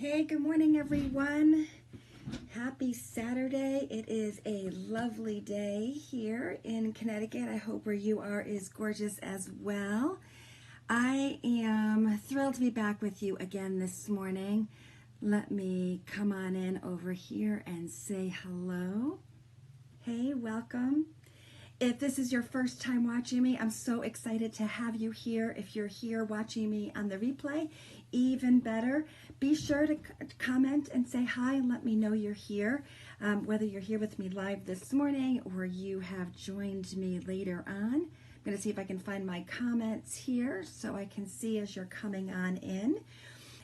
Hey, good morning, everyone. Happy Saturday. It is a lovely day here in Connecticut. I hope where you are is gorgeous as well. I am thrilled to be back with you again this morning. Let me come on in over here and say hello. Hey, welcome. If this is your first time watching me, I'm so excited to have you here. If you're here watching me on the replay, even better. Be sure to comment and say hi and let me know you're here. Whether you're here with me live this morning or you have joined me later on. I'm going to see if I can find my comments here so I can see as you're coming on in.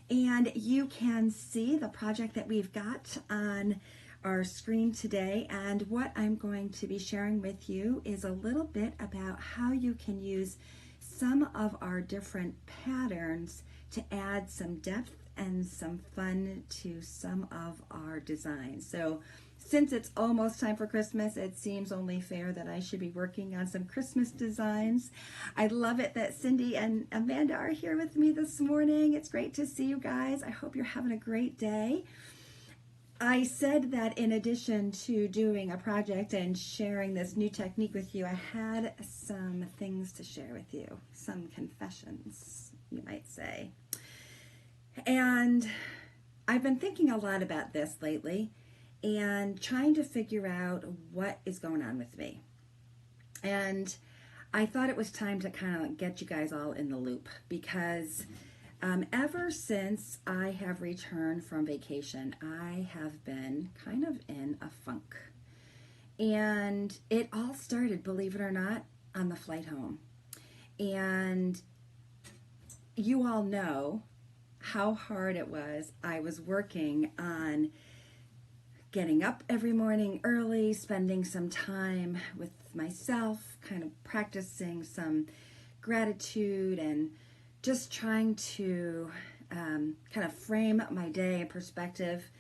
And you can see the project that we've got on our screen today, and what I'm going to be sharing with you is a little bit about how you can use some of our different patterns to add some depth and some fun to some of our designs. So since it's almost time for Christmas, it seems only fair that I should be working on some Christmas designs. I love it that Cindy and Amanda are here with me this morning. It's great to see you guys. I hope you're having a great day. I said that in addition to doing a project and sharing this new technique with you, I had some things to share with you, some confessions, you might say. And I've been thinking a lot about this lately and trying to figure out what is going on with me. And I thought it was time to kind of get you guys all in the loop because ever since I have returned from vacation, I have been kind of in a funk. And it all started, believe it or not, on the flight home. And you all know how hard it was. I was working on getting up every morning early, spending some time with myself, kind of practicing some gratitude and just trying to kind of frame my day in perspective.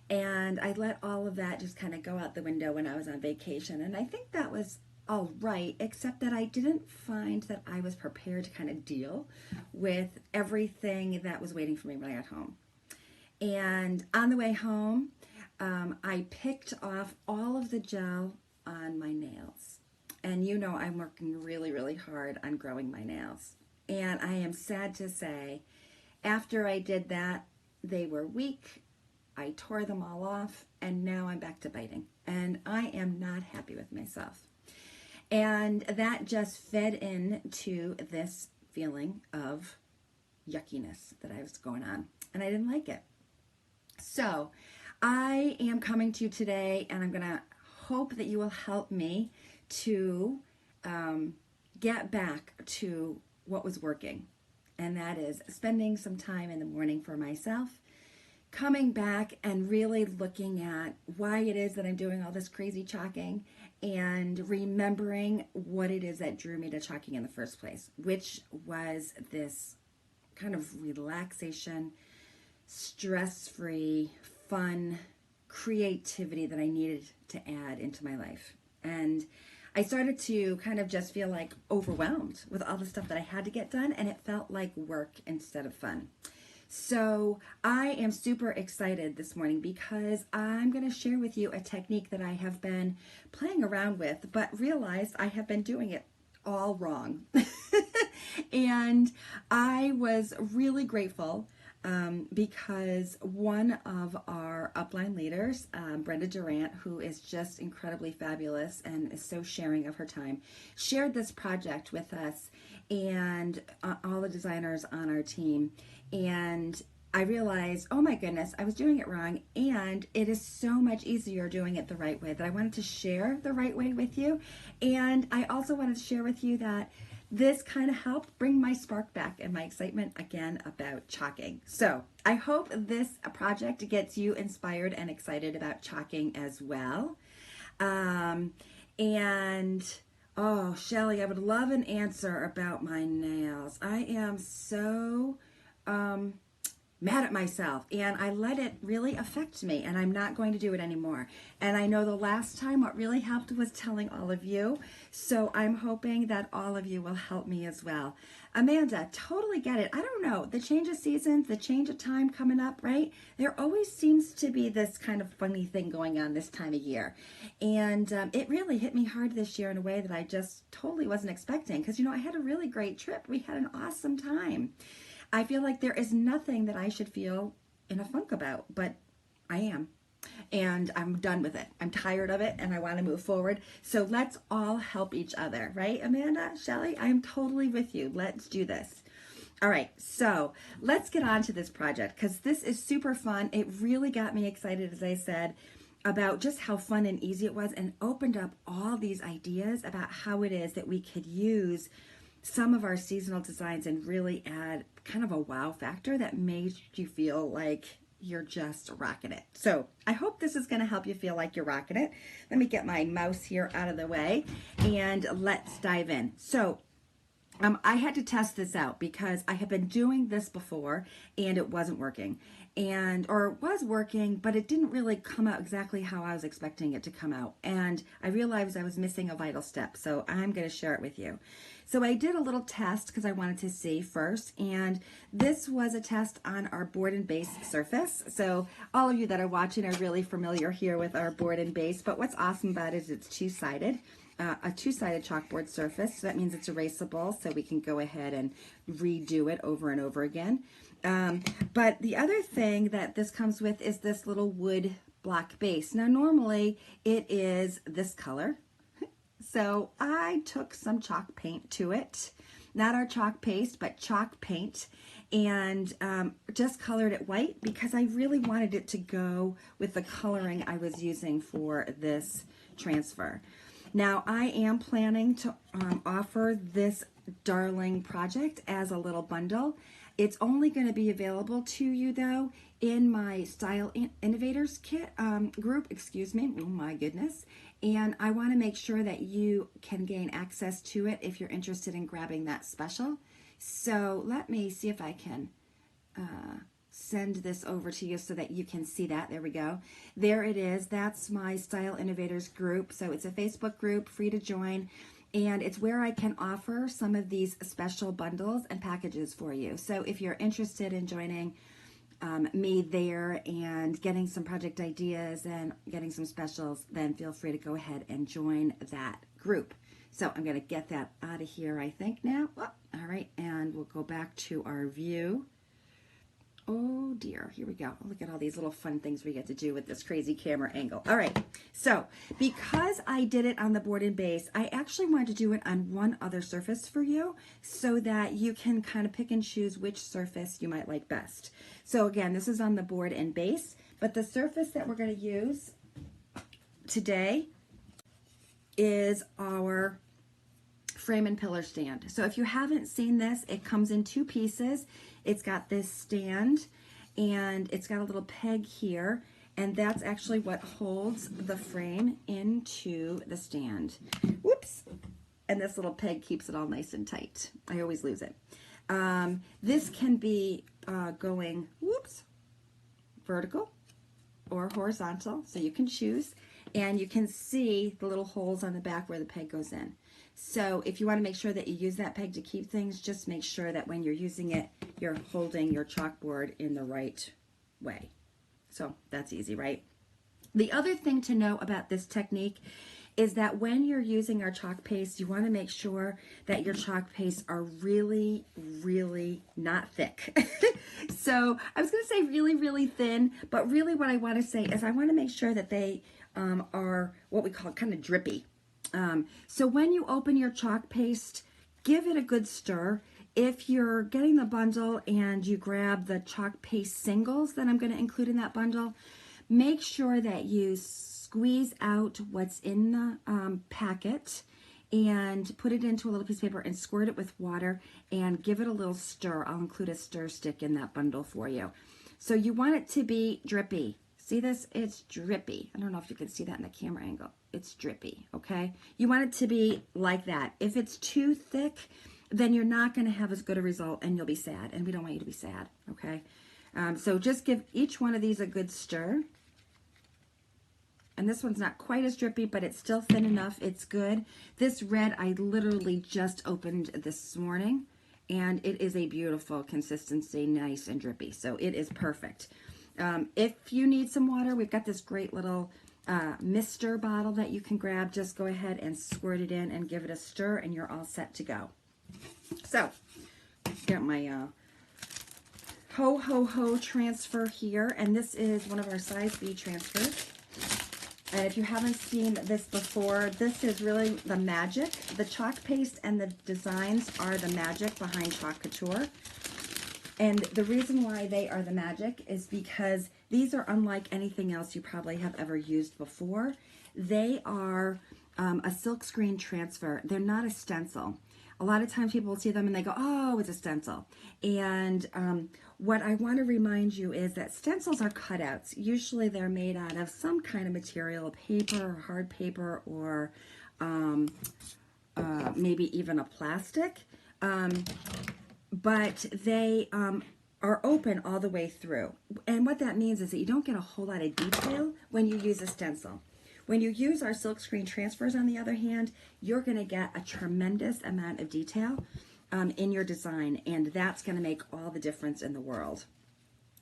And I let all of that just kind of go out the window when I was on vacation. And I think that was all right, except that I didn't find that I was prepared to kind of deal with everything that was waiting for me when I got home. And on the way home, I picked off all of the gel on my nails. And you know I'm working really, really hard on growing my nails. And I am sad to say, after I did that, they were weak. I tore them all off, and now I'm back to biting. And I am not happy with myself. And that just fed into this feeling of yuckiness that I was going on. And I didn't like it. So I am coming to you today, and I'm going to hope that you will help me to get back to what was working, and that is spending some time in the morning for myself, coming back and really looking at why it is that I'm doing all this crazy chalking and remembering what it is that drew me to chalking in the first place, which was this kind of relaxation, stress-free, fun creativity that I needed to add into my life. And I started to kind of just feel like overwhelmed with all the stuff that I had to get done, and it felt like work instead of fun. So I am super excited this morning because I'm going to share with you a technique that I have been playing around with, but realized I have been doing it all wrong. And I was really grateful because one of our upline leaders, Brenda Durant, who is just incredibly fabulous and is so sharing of her time, shared this project with us and all the designers on our team. And I realized, oh my goodness, I was doing it wrong, and it is so much easier doing it the right way that I wanted to share the right way with you. And I also wanted to share with you that this kind of helped bring my spark back and my excitement again about chalking. So I hope this project gets you inspired and excited about chalking as well. Oh, Shelly, I would love an answer about my nails. I am so mad at myself, and I let it really affect me, and I'm not going to do it anymore. And I know the last time what really helped was telling all of you, so I'm hoping that all of you will help me as well. Amanda, totally get it. I don't know, the change of seasons, the change of time coming up, right? There always seems to be this kind of funny thing going on this time of year. And it really hit me hard this year in a way that I just totally wasn't expecting, because, you know, I had a really great trip. We had an awesome time. I feel like there is nothing that I should feel in a funk about, but I am. And I'm done with it. I'm tired of it, and I want to move forward. So let's all help each other, right, Amanda, Shelly? I am totally with you. Let's do this. All right, so let's get on to this project, because this is super fun. It really got me excited, as I said, about just how fun and easy it was, and opened up all these ideas about how it is that we could use some of our seasonal designs and really add kind of a wow factor that made you feel like you're just rocking it. So I hope this is going to help you feel like you're rocking it. Let me get my mouse here out of the way, and let's dive in. So I had to test this out because I had been doing this before and it wasn't working, or it was working, but it didn't really come out exactly how I was expecting it to come out. And I realized I was missing a vital step. So I'm going to share it with you. So I did a little test because I wanted to see first, and this was a test on our board and base surface. So all of you that are watching are really familiar here with our board and base, but what's awesome about it is it's two-sided. A two-sided chalkboard surface, so that means it's erasable, so we can go ahead and redo it over and over again. But the other thing that this comes with is this little wood block base. Now normally it is this color, so I took some chalk paint to it, not our chalk paste, but chalk paint, and just colored it white because I really wanted it to go with the coloring I was using for this transfer. Now, I am planning to offer this darling project as a little bundle. It's only going to be available to you, though, in my Style Innovators kit group, excuse me, oh my goodness. And I want to make sure that you can gain access to it if you're interested in grabbing that special. So let me see if I can send this over to you so that you can see that. There we go. There it is. That's my Style Innovators group. So it's a Facebook group, free to join, and it's where I can offer some of these special bundles and packages for you. So if you're interested in joining me there and getting some project ideas and getting some specials, then feel free to go ahead and join that group. So I'm going to get that out of here, I think, now. Oh, all right, and we'll go back to our view. Oh dear, here we go. Look at all these little fun things we get to do with this crazy camera angle. All right, so because I did it on the board and base, I actually wanted to do it on one other surface for you so that you can kind of pick and choose which surface you might like best. So again, this is on the board and base, but the surface that we're going to use today is our frame and pillar stand. So if you haven't seen this, it comes in two pieces. It's got this stand and it's got a little peg here, and that's actually what holds the frame into the stand. Whoops. And this little peg keeps it all nice and tight. I always lose it. This can be going, whoops, vertical or horizontal, so you can choose, and you can see the little holes on the back where the peg goes in. So if you want to make sure that you use that peg to keep things, just make sure that when you're using it, you're holding your chalkboard in the right way. So that's easy, right? The other thing to know about this technique is that when you're using our chalk paste, you want to make sure that your chalk pastes are really, really not thick. So I was going to say really, really thin, but really what I want to say is I want to make sure that they are what we call kind of drippy. So when you open your chalk paste, give it a good stir. If you're getting the bundle and you grab the chalk paste singles that I'm going to include in that bundle, make sure that you squeeze out what's in the packet and put it into a little piece of paper and squirt it with water and give it a little stir. I'll include a stir stick in that bundle for you. So you want it to be drippy. See this? It's drippy. I don't know if you can see that in the camera angle. It's drippy, okay? You want it to be like that. If it's too thick, then you're not going to have as good a result and you'll be sad, and we don't want you to be sad, okay? So just give each one of these a good stir. And this one's not quite as drippy, but it's still thin enough. It's good. This red I literally just opened this morning, and it is a beautiful consistency, nice and drippy. So it is perfect. If you need some water, we've got this great little mister bottle that you can grab. Just go ahead and squirt it in and give it a stir, and you're all set to go. So, got my Ho Ho Ho transfer here, and this is one of our size B transfers. And if you haven't seen this before, this is really the magic. The chalk paste and the designs are the magic behind Chalk Couture. And the reason why they are the magic is because these are unlike anything else you probably have ever used before. They are a silkscreen transfer. They're not a stencil. A lot of times people will see them and they go, oh, it's a stencil. And what I want to remind you is that stencils are cutouts. Usually they're made out of some kind of material, paper or hard paper, or maybe even a plastic. But they are open all the way through. And what that means is that you don't get a whole lot of detail when you use a stencil. When you use our silkscreen transfers, on the other hand, you're going to get a tremendous amount of detail in your design, and that's going to make all the difference in the world.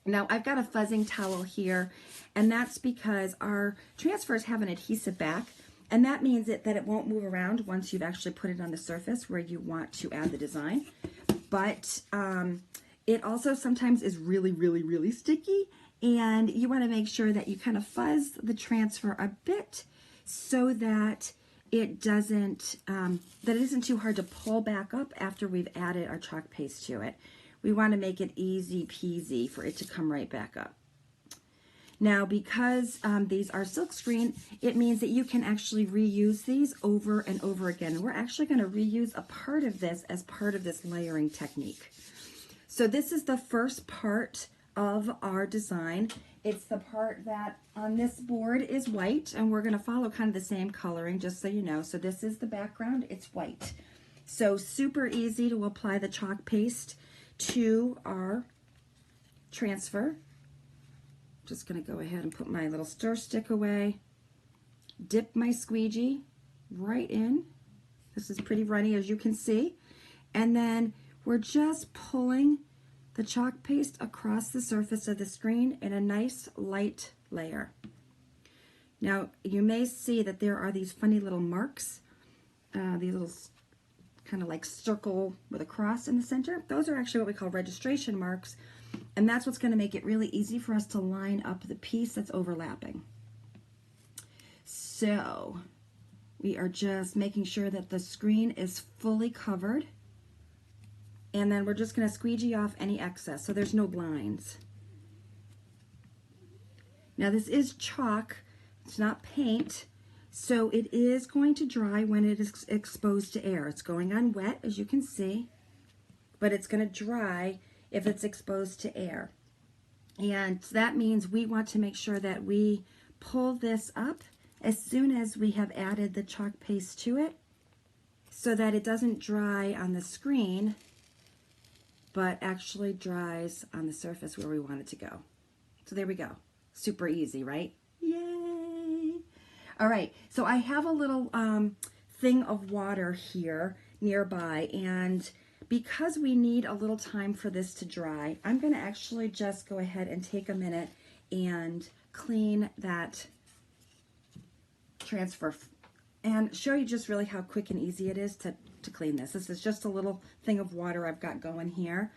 Now, I've got a fuzzing towel here, and that's because our transfers have an adhesive back, and that means that it won't move around once you've actually put it on the surface where you want to add the design. But it also sometimes is really, really, really sticky, and you want to make sure that you kind of fuzz the transfer a bit so that it doesn't, that it isn't too hard to pull back up after we've added our chalk paste to it. We want to make it easy peasy for it to come right back up. Now, because these are silkscreen, it means that you can actually reuse these over and over again. And we're actually going to reuse a part of this as part of this layering technique. So this is the first part of our design. It's the part that on this board is white, and we're going to follow kind of the same coloring, just so you know. So this is the background, it's white. So super easy to apply the chalk paste to our transfer. Just going to go ahead and put my little stir stick away, dip my squeegee right in. This is pretty runny, as you can see. And then we're just pulling the chalk paste across the surface of the screen in a nice light layer. Now, you may see that there are these funny little marks, these little kind of like circle with a cross in the center. Those are actually what we call registration marks. And that's what's going to make it really easy for us to line up the piece that's overlapping. So we are just making sure that the screen is fully covered. And then we're just going to squeegee off any excess so there's no lines. Now this is chalk, it's not paint, so it is going to dry when it is exposed to air. It's going on wet, as you can see, but it's going to dry if it's exposed to air. And that means we want to make sure that we pull this up as soon as we have added the chalk paste to it so that it doesn't dry on the screen but actually dries on the surface where we want it to go. So there we go. Super easy, right? Yay! All right, so I have a little thing of water here nearby, and because we need a little time for this to dry, I'm going to actually just go ahead and take a minute and clean that transfer and show you just really how quick and easy it is to clean this. This is just a little thing of water I've got going here.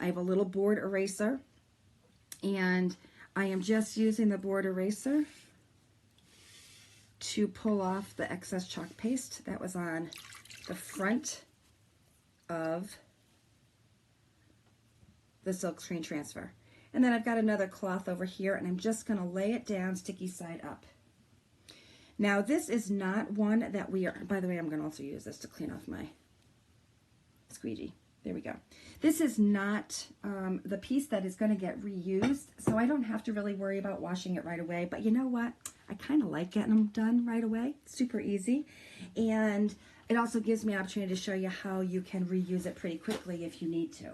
I have a little board eraser, and I am just using the board eraser to pull off the excess chalk paste that was on the front of the silkscreen transfer. And then I've got another cloth over here, and I'm just going to lay it down sticky side up. Now this is not one that we are, by the way, I'm going to also use this to clean off my squeegee. There we go. This is not the piece that is going to get reused, so I don't have to really worry about washing it right away. But you know what? I kind of like getting them done right away. Super easy. And it also gives me an opportunity to show you how you can reuse it pretty quickly if you need to.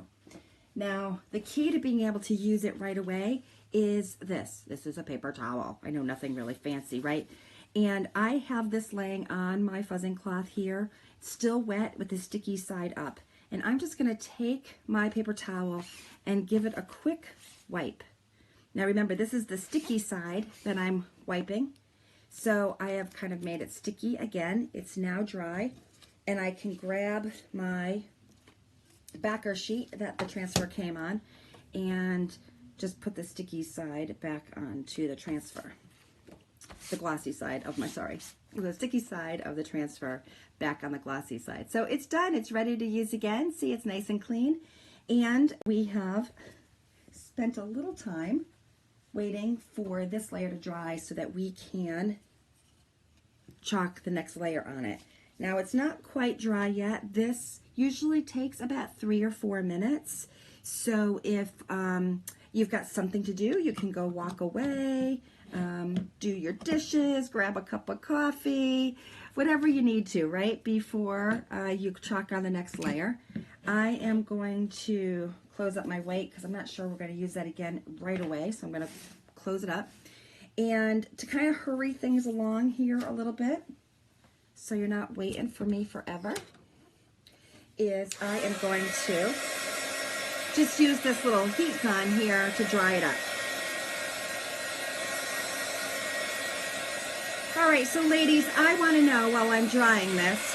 Now, the key to being able to use it right away is this. This is a paper towel. I know, nothing really fancy, right? And I have this laying on my fuzzing cloth here, still wet with the sticky side up. And I'm just gonna take my paper towel and give it a quick wipe. Now remember, this is the sticky side that I'm wiping. So I have kind of made it sticky again. It's now dry. And I can grab my backer sheet that the transfer came on and just put the sticky side back onto the transfer. The glossy side of my, the sticky side of the transfer back on the glossy side. So it's done, it's ready to use again. See, it's nice and clean. And we have spent a little time waiting for this layer to dry so that we can chalk the next layer on it. Now it's not quite dry yet. This usually takes about 3 or 4 minutes. So if you've got something to do, you can go walk away, do your dishes, grab a cup of coffee, whatever you need to, right, before you chalk on the next layer. I am going to close up my weight because I'm not sure we're going to use that again right away, so I'm going to close it up. And to kind of hurry things along here a little bit, so you're not waiting for me forever, is I am going to just use this little heat gun here to dry it up. All right, so ladies, I want to know while I'm drying this,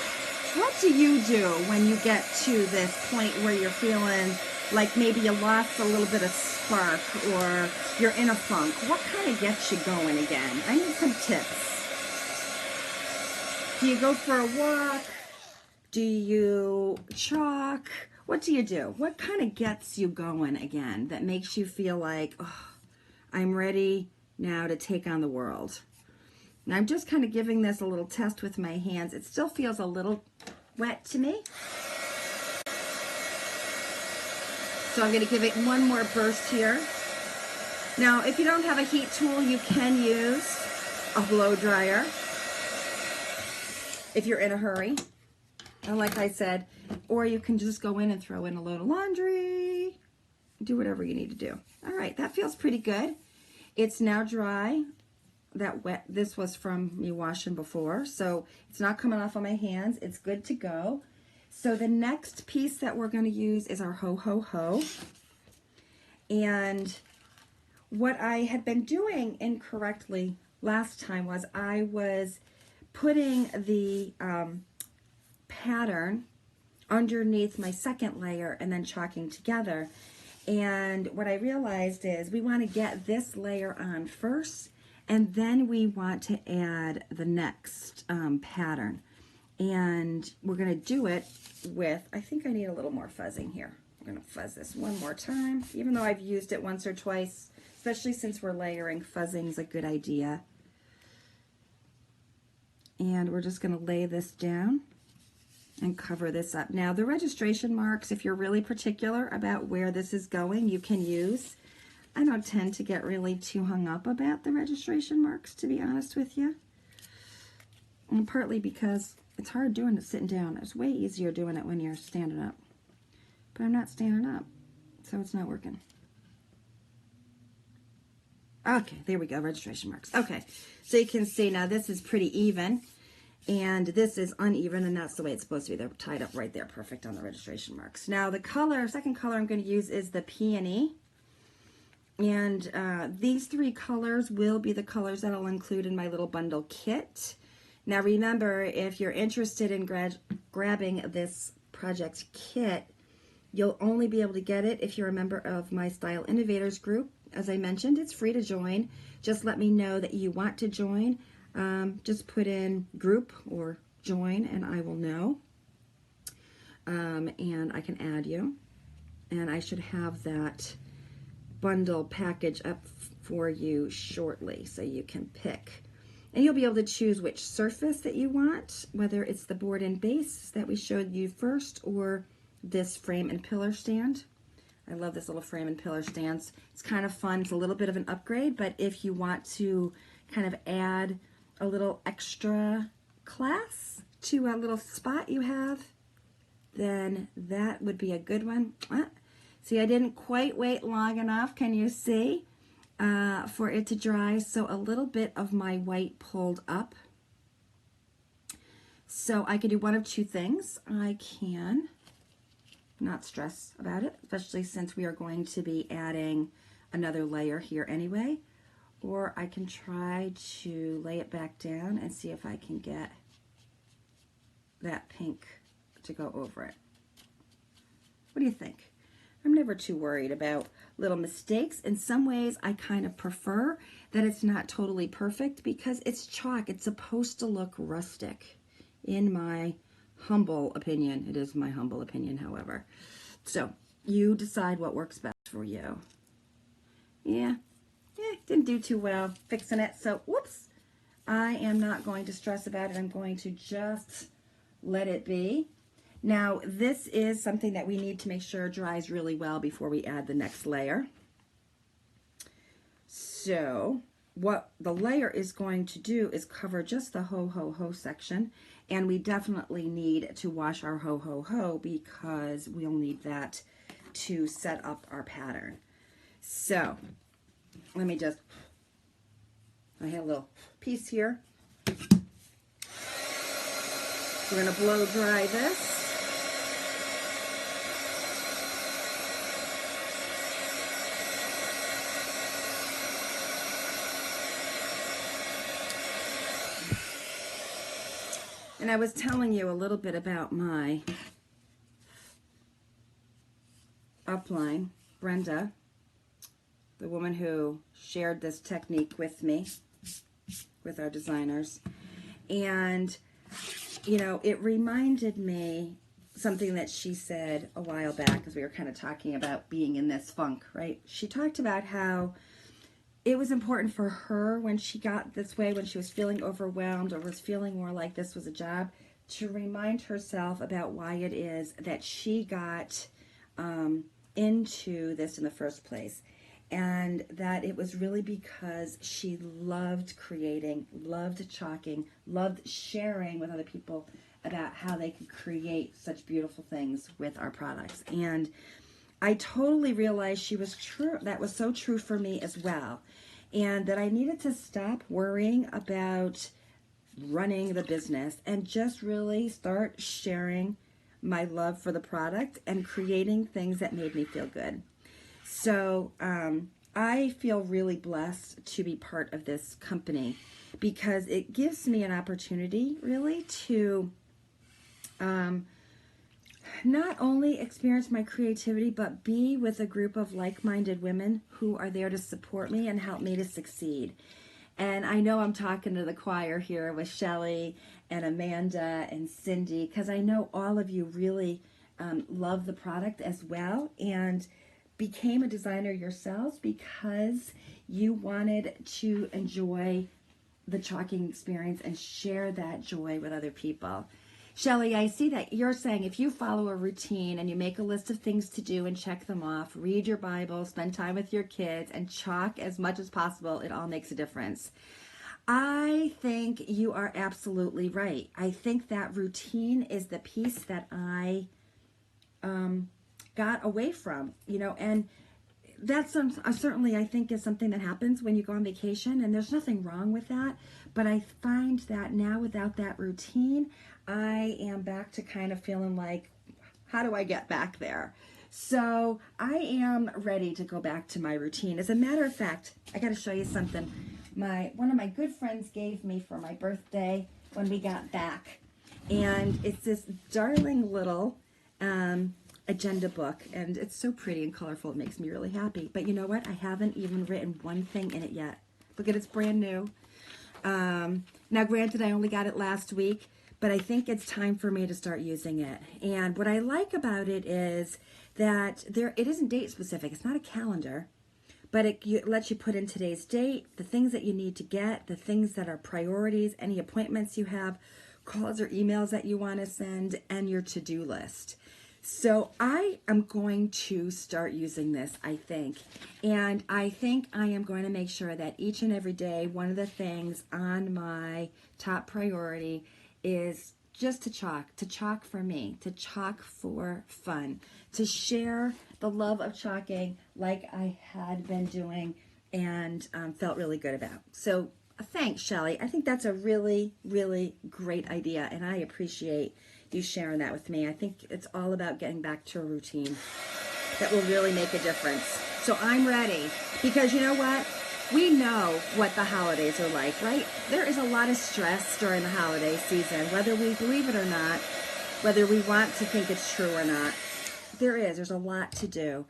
what do you do when you get to this point where you're feeling like maybe you lost a little bit of spark or you're in a funk? What kind of gets you going again? I need some tips. Do you go for a walk? Do you chalk? What do you do? What kind of gets you going again that makes you feel like, oh, I'm ready now to take on the world? And I'm just kind of giving this a little test with my hands. It still feels a little wet to me. So I'm going to give it one more burst here. Now, if you don't have a heat tool, you can use a blow dryer if you're in a hurry. And like I said, or you can just go in and throw in a load of laundry, do whatever you need to do. All right, that feels pretty good. It's now dry. That wet, this was from me washing before, so it's not coming off on my hands. It's good to go. So the next piece that we're going to use is our ho ho ho. And what I had been doing incorrectly last time was I was putting the pattern underneath my second layer and then chalking together. And what I realized is we want to get this layer on first, and then we want to add the next pattern. And we're going to do it with, I think I need a little more fuzzing here. I'm going to fuzz this one more time, even though I've used it once or twice, especially since we're layering. Fuzzing is a good idea. And we're just going to lay this down and cover this up. Now, the registration marks, if you're really particular about where this is going, you can use. I don't tend to get really too hung up about the registration marks, to be honest with you. And partly because it's hard doing it sitting down. It's way easier doing it when you're standing up. But I'm not standing up, so it's not working. Okay, there we go, registration marks. Okay, so you can see now this is pretty even, and this is uneven, and that's the way it's supposed to be. They're tied up right there, perfect on the registration marks. Now the color, second color I'm going to use is the Peony. And these 3 colors will be the colors that I'll include in my little bundle kit. Now remember, if you're interested in grabbing this project kit, you'll only be able to get it if you're a member of my Style Innovators group. As I mentioned, it's free to join. Just let me know that you want to join. Just put in group or join and I will know. And I can add you. And I should have that bundle package up for you shortly so you can pick. And you'll be able to choose which surface that you want, whether it's the board and base that we showed you first or this frame and pillar stand. I love this little frame and pillar stands. It's kind of fun. It's a little bit of an upgrade, but if you want to kind of add a little extra class to a little spot you have, then that would be a good one. See, I didn't quite wait long enough, can you see, for it to dry. So a little bit of my white pulled up. So I can do one of two things. I can not stress about it, especially since we are going to be adding another layer here anyway. Or I can try to lay it back down and see if I can get that pink to go over it. What do you think? I'm never too worried about little mistakes. In some ways, I kind of prefer that it's not totally perfect because it's chalk. It's supposed to look rustic, in my humble opinion. It is my humble opinion, however. So you decide what works best for you. Yeah, didn't do too well fixing it. So whoops, I am not going to stress about it. I'm going to just let it be. Now, this is something that we need to make sure dries really well before we add the next layer. So what the layer is going to do is cover just the ho, ho, ho section. And we definitely need to wash our ho, ho, ho because we'll need that to set up our pattern. So let me just, I have a little piece here. We're going to blow dry this. And I was telling you a little bit about my upline, Brenda, the woman who shared this technique with me, with our designers. And, you know, it reminded me something that she said a while back as we were kind of talking about being in this funk, right? She talked about how it was important for her when she got this way, when she was feeling overwhelmed or was feeling more like this was a job, to remind herself about why it is that she got into this in the first place. And that it was really because she loved creating, loved chalking, loved sharing with other people about how they could create such beautiful things with our products. And I totally realized she was true. That was so true for me as well. And that I needed to stop worrying about running the business and just really start sharing my love for the product and creating things that made me feel good. So I feel really blessed to be part of this company because it gives me an opportunity really to not only experience my creativity, but be with a group of like-minded women who are there to support me and help me to succeed. And I know I'm talking to the choir here with Shelly and Amanda and Cindy, because I know all of you really love the product as well and became a designer yourselves because you wanted to enjoy the chalking experience and share that joy with other people. Shelly, I see that you're saying if you follow a routine and you make a list of things to do and check them off, read your Bible, spend time with your kids, and chalk as much as possible, it all makes a difference. I think you are absolutely right. I think that routine is the piece that I got away from, you know, and that's certainly I think is something that happens when you go on vacation, and there's nothing wrong with that. But I find that now without that routine, I am back to kind of feeling like, how do I get back there? So I am ready to go back to my routine. As a matter of fact, I got to show you something. One of my good friends gave me for my birthday when we got back, and it's this darling little agenda book, and it's so pretty and colorful. It makes me really happy. But you know what? I haven't even written one thing in it yet. Look at it's brand new. Now, granted, I only got it last week, but I think it's time for me to start using it. And what I like about it is that it isn't date specific. It's not a calendar, but it lets you put in today's date, the things that you need to get, the things that are priorities, any appointments you have, calls or emails that you want to send, and your to-do list. So I am going to start using this, I think. And I think I am going to make sure that each and every day, one of the things on my top priority is just to chalk for me, to chalk for fun, to share the love of chalking like I had been doing and felt really good about. So thanks, Shelly. I think that's a really, really great idea, and I appreciate you sharing that with me. I think it's all about getting back to a routine that will really make a difference. So I'm ready, because you know what? We know what the holidays are like, right? There is a lot of stress during the holiday season, whether we believe it or not, whether we want to think it's true or not. There's a lot to do.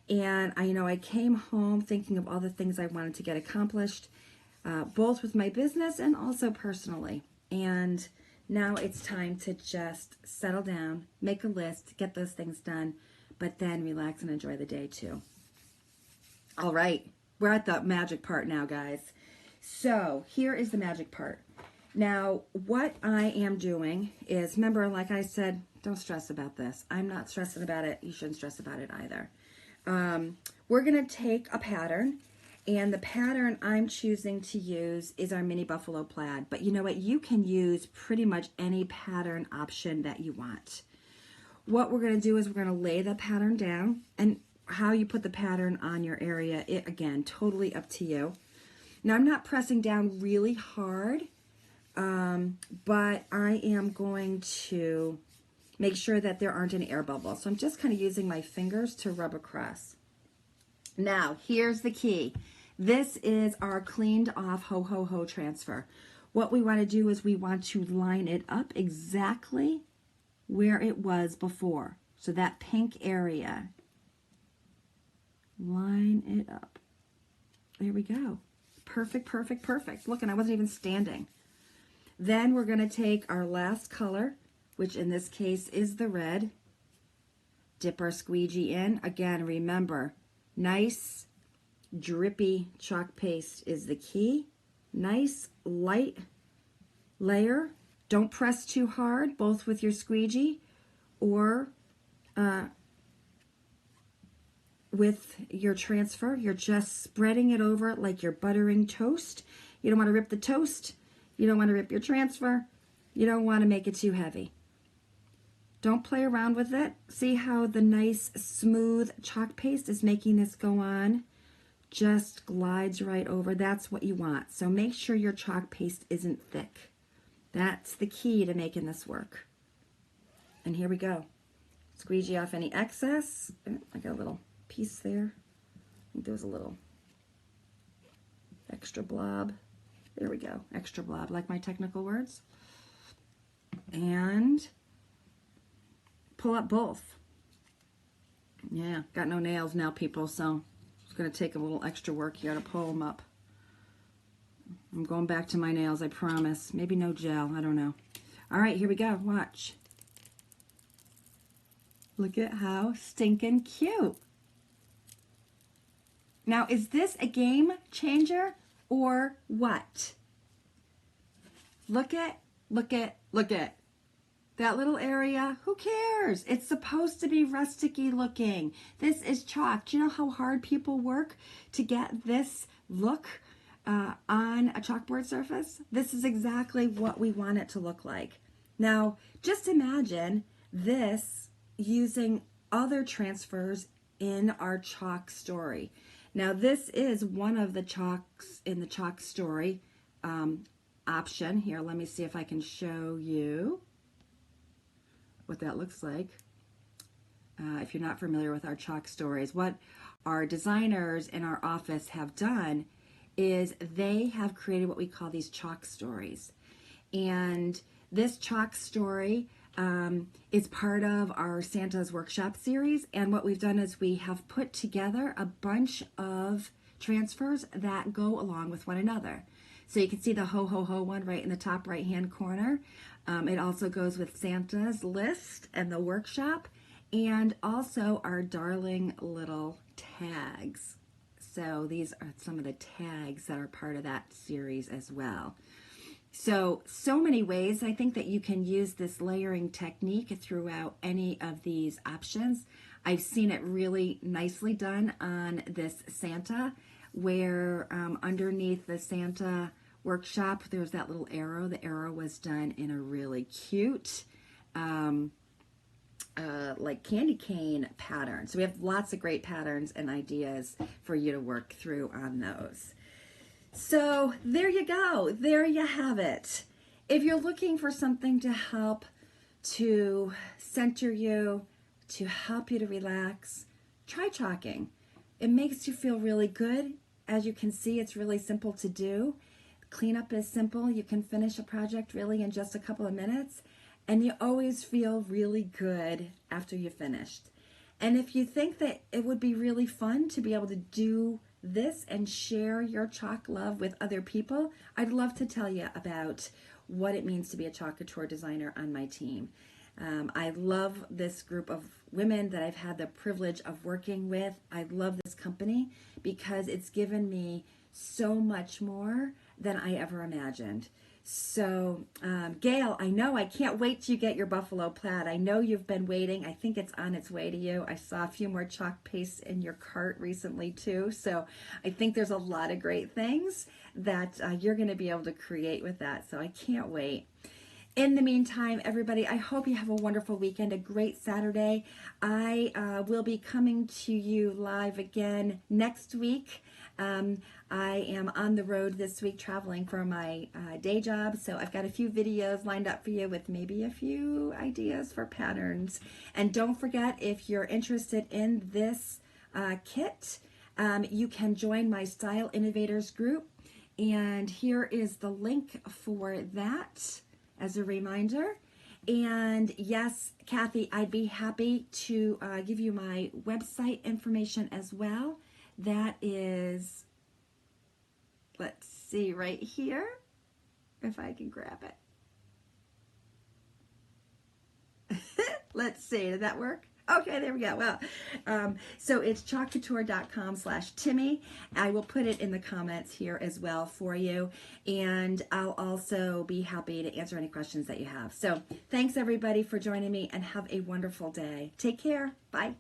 And I came home thinking of all the things I wanted to get accomplished, both with my business and also personally. And now it's time to just settle down, make a list, get those things done, but then relax and enjoy the day too. All right, we're at the magic part now, guys. So here is the magic part. Now, what I am doing is, remember, like I said, don't stress about this. I'm not stressing about it. You shouldn't stress about it either. We're going to take a pattern, and the pattern I'm choosing to use is our mini buffalo plaid. But you know what? You can use pretty much any pattern option that you want. What we're going to do is we're going to lay the pattern down, and how you put the pattern on your area, again, totally up to you. Now, I'm not pressing down really hard, but I am going to make sure that there aren't any air bubbles. So I'm just kind of using my fingers to rub across. Now, here's the key. This is our cleaned off ho ho ho transfer. What we want to do is we want to line it up exactly where it was before. So that pink area, line it up. There we go. Perfect, perfect, perfect. Look, and I wasn't even standing. Then we're going to take our last color, which in this case is the red. Dip our squeegee in. Again, remember, nice drippy chalk paste is the key. Nice light layer. Don't press too hard, both with your squeegee or with your transfer. You're just spreading it over like you're buttering toast. You don't want to rip the toast. You don't want to rip your transfer. You don't want to make it too heavy. Don't play around with it. See how the nice smooth chalk paste is making this go on? Just glides right over. That's what you want. So make sure your chalk paste isn't thick. That's the key to making this work. And here we go. Squeegee off any excess. I got a little piece there. I think there was a little extra blob. There we go. Extra blob, like my technical words. And pull up both. Yeah, got no nails now, people, so it's going to take a little extra work here to pull them up. I'm going back to my nails, I promise. Maybe no gel, I don't know. All right, here we go. Watch. Look at how stinking cute. Now, is this a game changer or what? Look at that little area. Who cares? It's supposed to be rusticy looking. This is chalk. Do you know how hard people work to get this look on a chalkboard surface? This is exactly what we want it to look like. Now, just imagine this using other transfers in our chalk story. Now, this is one of the chalks in the chalk story option. Here, let me see if I can show you what that looks like. If you're not familiar with our chalk stories, what our designers in our office have done is they have created what we call these chalk stories. And this chalk story is part of our Santa's Workshop series. And what we've done is we have put together a bunch of transfers that go along with one another. So you can see the ho ho ho one right in the top right hand corner. It also goes with Santa's list and the workshop, and also our darling little tags. So these are some of the tags that are part of that series as well. So many ways I think that you can use this layering technique throughout any of these options. I've seen it really nicely done on this Santa, where underneath the Santa workshop, there was that little arrow. The arrow was done in a really cute, like candy cane pattern. So we have lots of great patterns and ideas for you to work through on those. So there you go. There you have it. If you're looking for something to help to center you, to help you to relax, try chalking. It makes you feel really good. As you can see, it's really simple to do. Cleanup is simple. You can finish a project really in just a couple of minutes, and you always feel really good after you've finished. And if you think that it would be really fun to be able to do this and share your chalk love with other people, I'd love to tell you about what it means to be a chalk couture designer on my team. I love this group of women that I've had the privilege of working with. I love this company because it's given me so much more than I ever imagined. So, Gail, I know I can't wait till you get your buffalo plaid. I know you've been waiting. I think it's on its way to you. I saw a few more chalk pastes in your cart recently too. So I think there's a lot of great things that you're going to be able to create with that. So I can't wait. In the meantime, everybody, I hope you have a wonderful weekend, a great Saturday. I will be coming to you live again next week. I am on the road this week traveling for my day job, so I've got a few videos lined up for you with maybe a few ideas for patterns. And don't forget, if you're interested in this kit, you can join my Style Innovators group, and here is the link for that as a reminder. And yes, Kathy, I'd be happy to give you my website information as well. That is, let's see, right here, if I can grab it. Let's see, did that work? Okay, there we go. Well, so it's chalkcouture.com/Timmy. I will put it in the comments here as well for you. And I'll also be happy to answer any questions that you have. So thanks everybody for joining me, and have a wonderful day. Take care. Bye.